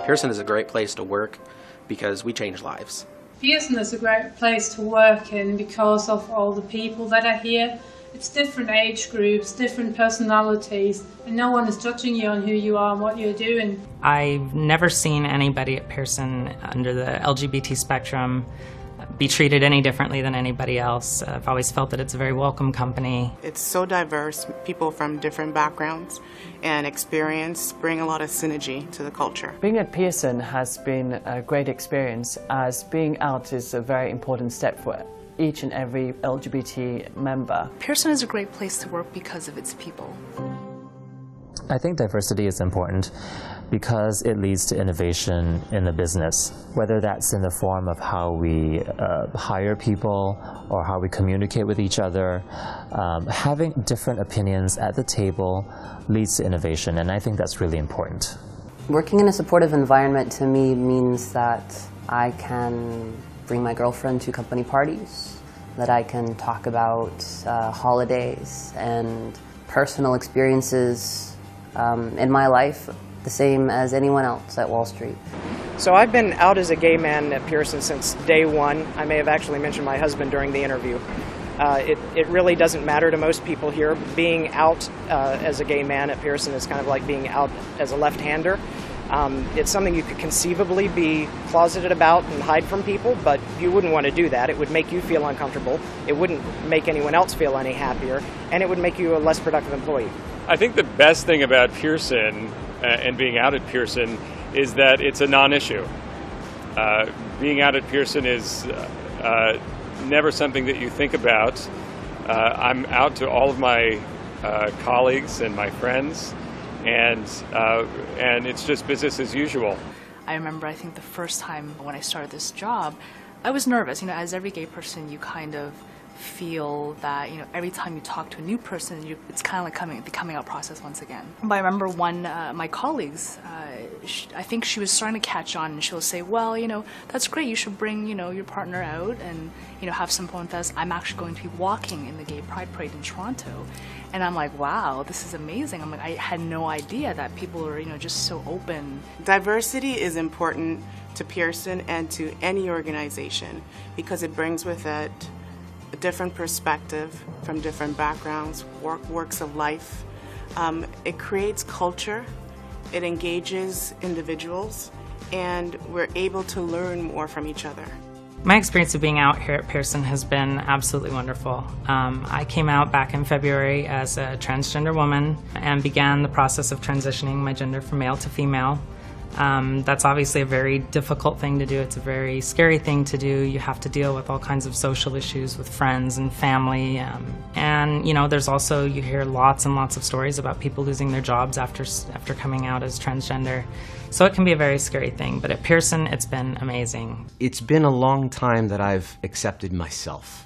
Pearson is a great place to work because we change lives. Pearson is a great place to work in because of all the people that are here. It's different age groups, different personalities, and no one is judging you on who you are and what you're doing. I've never seen anybody at Pearson under the LGBT spectrum be treated any differently than anybody else. I've always felt that it's a very welcome company. It's so diverse. People from different backgrounds and experience bring a lot of synergy to the culture. Being at Pearson has been a great experience, as being out is a very important step for each and every LGBT member. Pearson is a great place to work because of its people. I think diversity is important because it leads to innovation in the business, whether that's in the form of how we hire people or how we communicate with each other. Having different opinions at the table leads to innovation, and I think that's really important. Working in a supportive environment to me means that I can bring my girlfriend to company parties, that I can talk about holidays and personal experiences in my life, the same as anyone else at Wall Street. So I've been out as a gay man at Pearson since day one. I may have actually mentioned my husband during the interview. It really doesn't matter to most people here. Being out as a gay man at Pearson is kind of like being out as a left-hander. It's something you could conceivably be closeted about and hide from people, but you wouldn't want to do that. It would make you feel uncomfortable. It wouldn't make anyone else feel any happier, and it would make you a less productive employee. I think the best thing about Pearson and being out at Pearson is that it's a non-issue. Being out at Pearson is never something that you think about. I'm out to all of my colleagues and my friends, and it's just business as usual. I remember, I think the first time when I started this job, I was nervous. You know, as every gay person, you kind of feel that, you know, every time you talk to a new person, it's kind of like the coming out process once again. But I remember one, my colleagues, I think she was starting to catch on, and she'll say, well, you know, that's great, you should bring, you know, your partner out and, you know, have some fun with us. I'm actually going to be walking in the Gay Pride Parade in Toronto. And I'm like, wow, this is amazing. I'm like, I had no idea that people are, you know, just so open. Diversity is important to Pearson and to any organization because it brings with it a different perspective from different backgrounds, works of life. It creates culture, it engages individuals, and we're able to learn more from each other. My experience of being out here at Pearson has been absolutely wonderful. I came out back in February as a transgender woman and began the process of transitioning my gender from male to female. That's obviously a very difficult thing to do. It's a very scary thing to do. You have to deal with all kinds of social issues with friends and family. And, you know, there's also, you hear lots and lots of stories about people losing their jobs after coming out as transgender. So it can be a very scary thing. But at Pearson, it's been amazing. It's been a long time that I've accepted myself.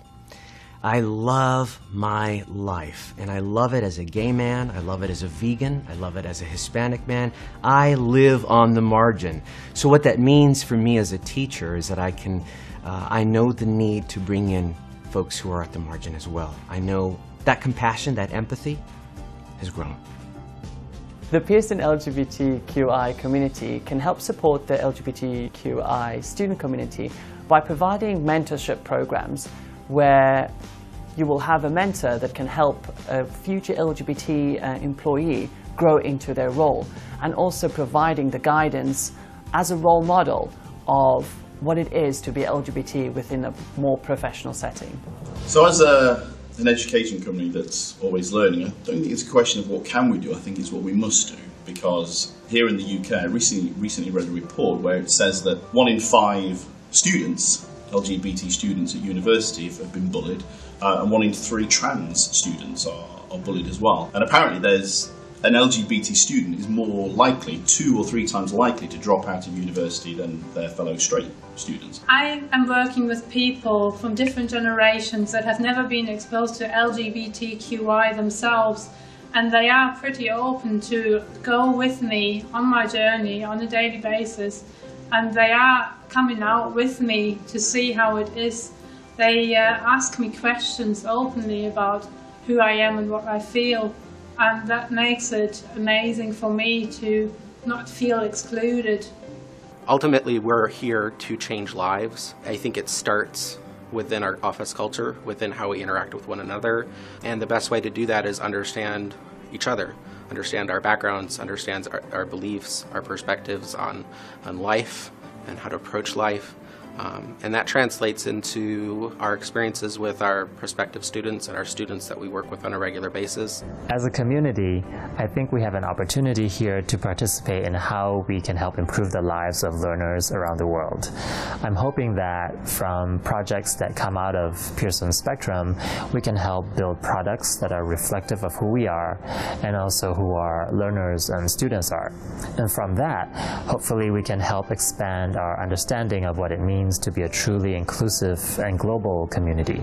I love my life, and I love it as a gay man, I love it as a vegan, I love it as a Hispanic man. I live on the margin. So what that means for me as a teacher is that I know the need to bring in folks who are at the margin as well. I know that compassion, that empathy has grown. The Pearson LGBTQI community can help support the LGBTQI student community by providing mentorship programs where you will have a mentor that can help a future LGBT employee grow into their role, and also providing the guidance as a role model of what it is to be LGBT within a more professional setting. So as an education company that's always learning, I don't think it's a question of what can we do, I think it's what we must do. Because here in the UK, I recently read a report where it says that 1 in 5 students, LGBT students at university, have been bullied, and 1 in 3 trans students are bullied as well. And apparently there's an LGBT student is more likely, 2 or 3 times likely, to drop out of university than their fellow straight students. I am working with people from different generations that have never been exposed to LGBTQI themselves, and they are pretty open to go with me on my journey on a daily basis, and they are coming out with me to see how it is. They ask me questions openly about who I am and what I feel, and that makes it amazing for me to not feel excluded Ultimately, we're here to change lives. I think it starts within our office culture, within how we interact with one another. And the best way to do that is understand each other, understand our backgrounds, understand our beliefs, our perspectives on life and how to approach life. And that translates into our experiences with our prospective students and our students that we work with on a regular basis. As a community, I think we have an opportunity here to participate in how we can help improve the lives of learners around the world. I'm hoping that from projects that come out of Pearson Spectrum, we can help build products that are reflective of who we are and also who our learners and students are. And from that, hopefully we can help expand our understanding of what it means to be a truly inclusive and global community.